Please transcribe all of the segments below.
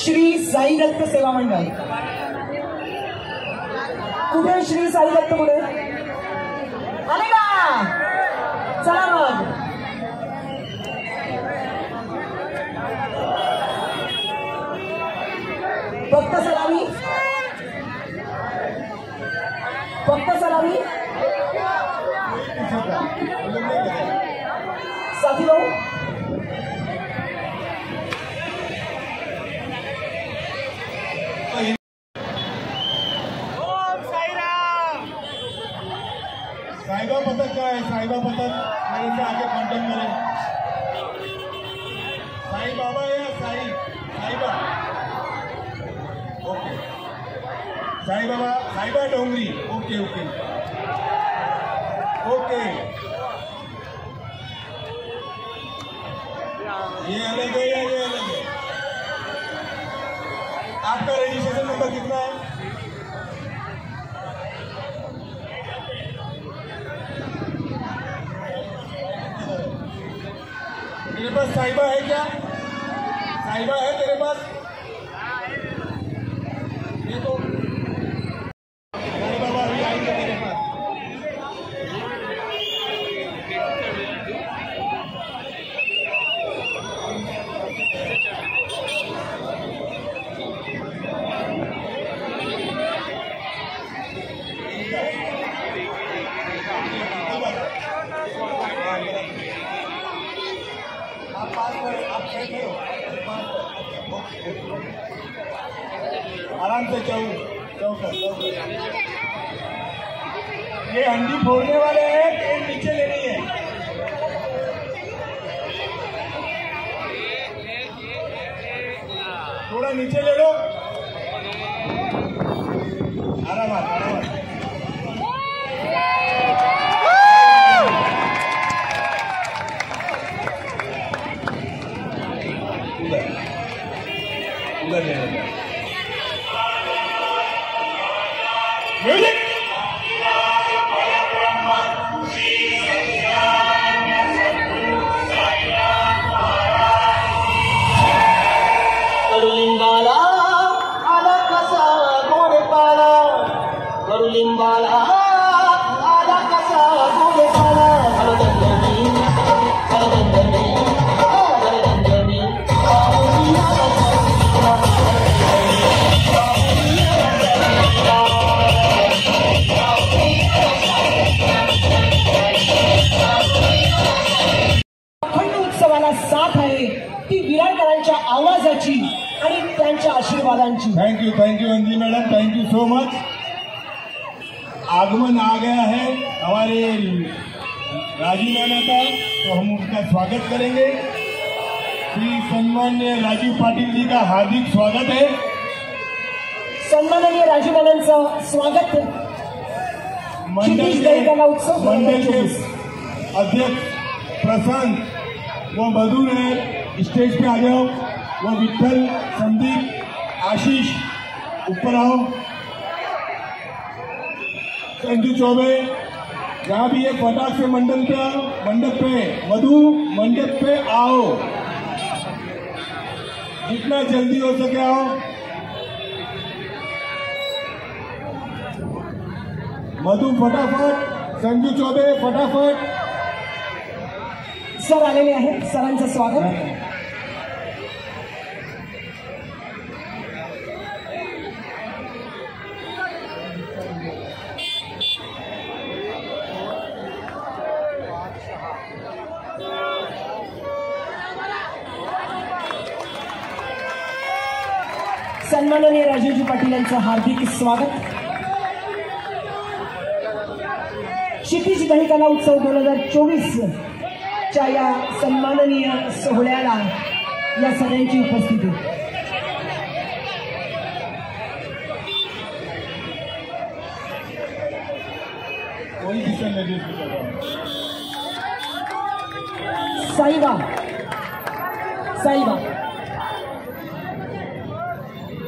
श्री साई दत्त सेवा मंडळ कुठे श्री साई दत्त पुढे आले का? चला मग फक्त सलामी साथी भाऊ साहिबा पथक का है? साहिबा पथक मेरे से आगे कांटेक्ट करें। साई बाबा या साहिबा? ओके साई बाबा, साहिबा डोंगरी। ओके ओके ओके ये अलग है या ये अलग है? आपका रजिस्ट्रेशन नंबर कितना है? पास साहिबा है क्या? साहिबा है तेरे पास? ये तो साहिबा अभी आएंगे तेरे पास। आराम से चौकर। ये हंडी फोड़ने वाले हैं, ट्रेन नीचे लेनी है। थोड़ा नीचे ले लो। आराम उधर ले लो। म्यूजिक कडुलिंबाला आला कसा गोडपाला, कडुलिंबाला आला कसा गोडपाला, हळदंदनी हळदंदनी हळदंदनी अखंड उत्सवाला साथ आहे ती विरारकरांच्या आवाजाची आणि त्यांच्या आशीर्वादांची। Thank you Anjali madam, thank you so much. आगमन आ गया है हमारे राजीव नाना का, तो हम उनका स्वागत करेंगे। श्री सम्मान्य राजीव पाटिल जी का हार्दिक स्वागत है। सन्माननीय राजीवनांचं स्वागत। क्षितिज दहीकाला उत्सव मंडल के अध्यक्ष प्रशांत वो मधुर है, स्टेज पे आ जाओ। वो विठल, संदीप, आशीष ऊपर आओ। संजू चौबे जहाँ भी ये फटाक से मंडप पे मधु मंडप पे आओ, जितना जल्दी हो सके आओ। मधु फटाफट, संजू चौबे फटाफट। सर आलेले आहेत, सरांचं स्वागत। सन्माननीय राजीवजी पाटील यांचं हार्दिक स्वागत। क्षितिज दहीकाला उत्सव 2024 च्या या सन्माननीय सोहळ्याला या सगळ्यांची उपस्थिती। कोई दिशा नहीं साईबा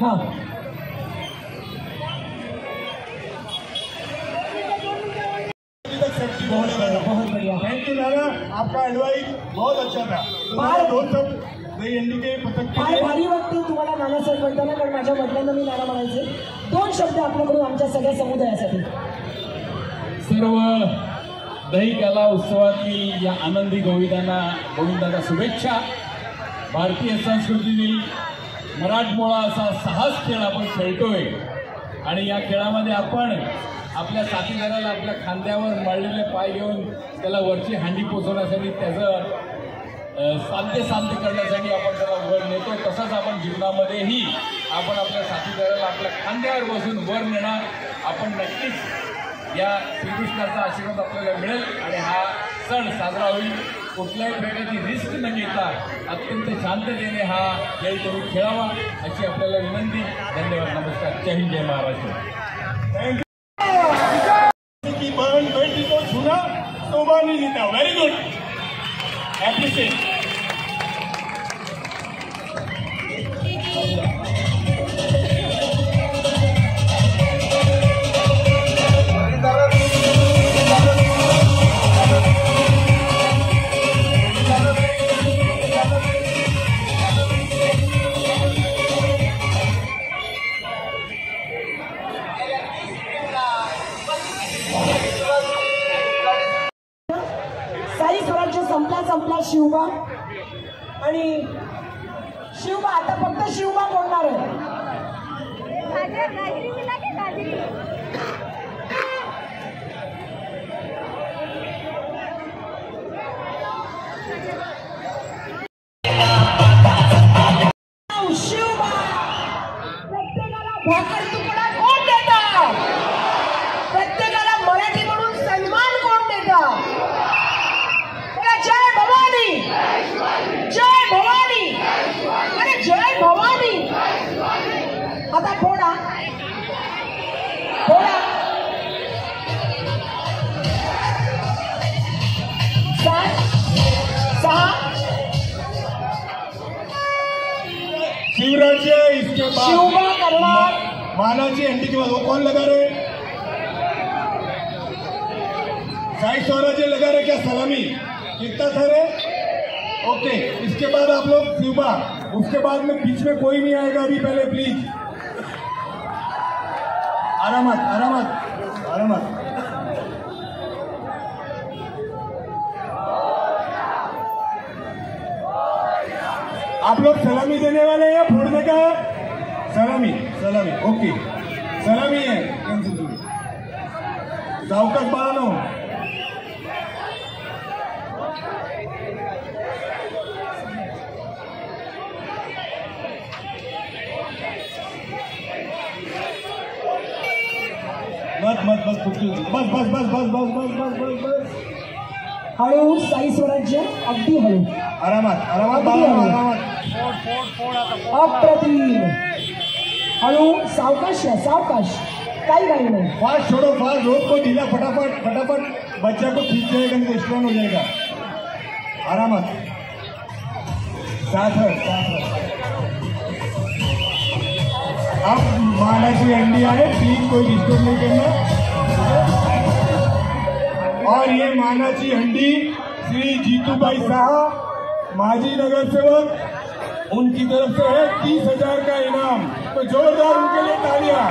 हाँ बहुत बढ़िया। थैंक यू नाना, आपका एडवाइस बहुत अच्छा था। बार- दोन शब्द दही हंडी के पतंग के फार लिए। भारी वाटते तुम्हाला नानासाहेब म्हणताना, कारण माझ्या वडिलांना मी नाना म्हणायचे। दोन शब्द आपल्याकडून आमच्या सगळ्या समुदायासाठी। सर्व दहीकाला उत्सवातील या आनंदी गोविंदांना शुभेच्छा। भारतीय संस्कृतीतील मराठमोळा असा साहस खेळ आपण खेळतोय आणि या खेळामध्ये आपण आपल्या साथीदाराला आपल्या खांद्यावर मळलेले पाय घेऊन त्याला वरची हांडी पोचवण्यासाठी त्याचं साध्य करण्यासाठी आपण त्याला वर नेतो। तसंच आपण जीवनामध्येही आपण आपल्या साथीदाराला आपल्या खांद्यावर बसून वर नेणार। आपण नक्कीच या श्रीकृष्णाचा आशीर्वाद आपल्याला मिळेल आणि हा सण साजरा होईल। कुठल्याही प्रकारची रिस्क न घेता अत्यंत शांततेने हा खेळ तुम्ही खेळावा अशी आपल्याला विनंती। धन्यवाद, नमस्कार, जय हिंद, जय महाराष्ट्र। की बहन बेटी को छूना शोभा नहीं देता। Very good, appreciate. स्वराज्य संपला शिवबा आणि शिवबा आता फक्त शिवबा बोलणार आहे. शिवबा प्रत्येकाला भाकर तुकडा कोण देतं? प्रत्येकाला मराठी म्हणून सन्मान कोण देतं? जय भवानी, जय भवानी, अरे जय भवानी. आता फोडा फोडा. 7 6 शिवराज्य इसके बाद शिवबा करणार. मानाची हंडी के बाद वो कौन लगा रहे? साई स्वराज्य लगा रहे क्या? सलामी कितना था रे? ओके, इसके बाद आप लोग शिवबा. उसके बाद में बीच में कोई नहीं आएगा अभी. पहले प्लीज आरामत आरामत आरामत. आप लोग सलामी देने वाले हैं या फोड़ने का? सलामी सलामी. ओके, सलामी है. सावकाश बाळांनो. मत मत बस बस बस बस बस बस बस बस बस बस बस. हळू साई स्वराज्य, अगदी हळू. आरामात आरामात बाळांनो, आरामात. अप्रतिम. हळू, सावकाश या, सावकाश, काही घाई नहीं. फास्ट छोड़ो, फास्ट. रोड को ढीला, फटाफट फटाफट. बच्चा को खींच जाएगा, नहीं स्ट्रॉन्ग हो जाएगा. आरामात. साथ अब मानाची हंडी आए, प्लीज कोई डिस्टर्ब नहीं करना. और ये मानाची हंडी श्री जीतूभाई साहब माजी नगर सेवक, उनकी तरफ से है 30,000 का इनाम. तो जोरदार उनके लिए तालियां.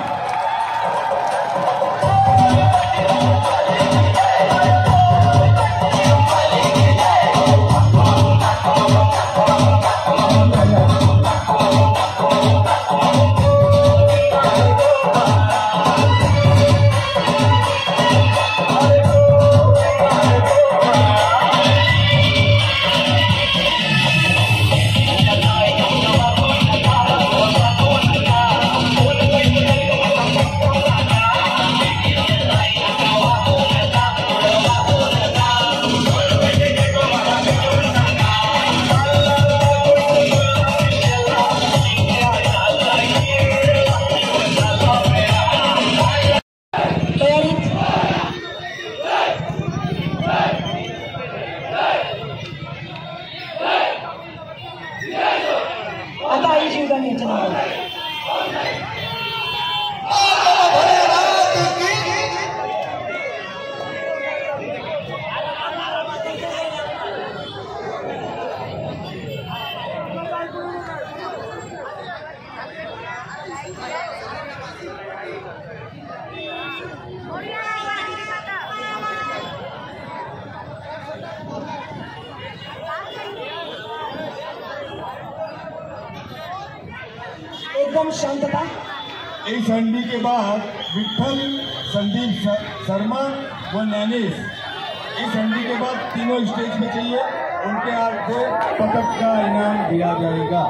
आता आई जीवदानी याच्या नावावर. एकदम शांतता. इस हंडी के बाद विठल, संदीप शर्मा व नैनेश, इस हंडी के बाद तीनों स्टेज में चाहिए. उनके हाथ से पदक का इनाम दिया जाएगा.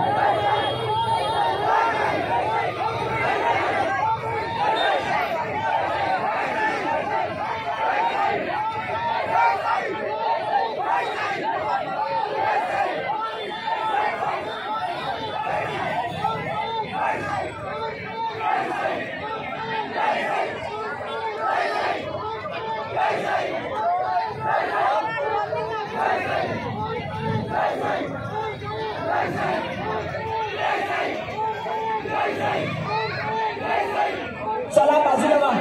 चला बाजूला व्हा.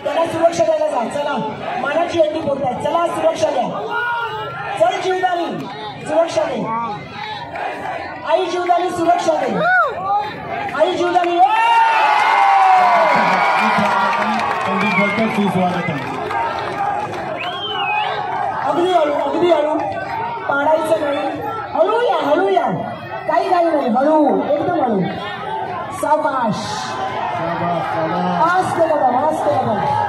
त्याला सुरक्षा द्यायला जा. चला, मानाची हंडी फोडतायत. चला सुरक्षा द्या. चल जीवदानी, सुरक्षा दे. आई जीवदानी, सुरक्षा दे. आई जीवदानी. संदीप भटकर, सुस्वागतम. अगदी हळू, अगदी हळू. काही नाही, हळू, एकदम हळू. सावकाश. मस्त केलं, मस्त केलं.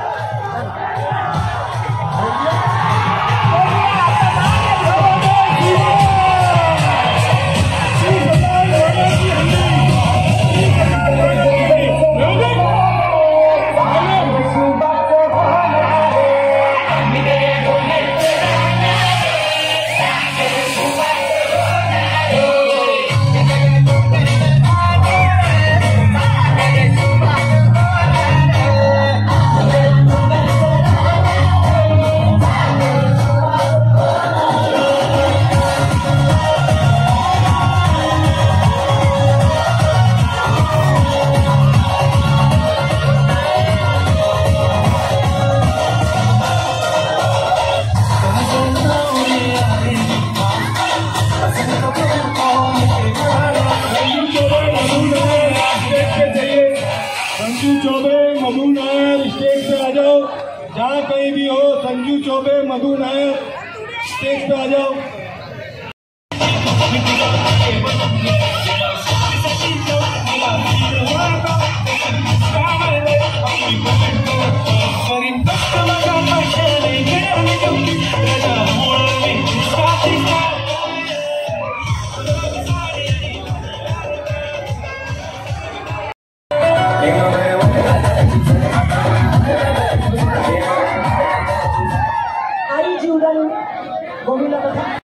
संजू चौबे मधु नायर स्टेज पे आ जाओ. जहाँ कहीं भी हो, संजू चौबे मधु नायर स्टेज पे आ जाओ. आई जीवदानी गोविंदा कथा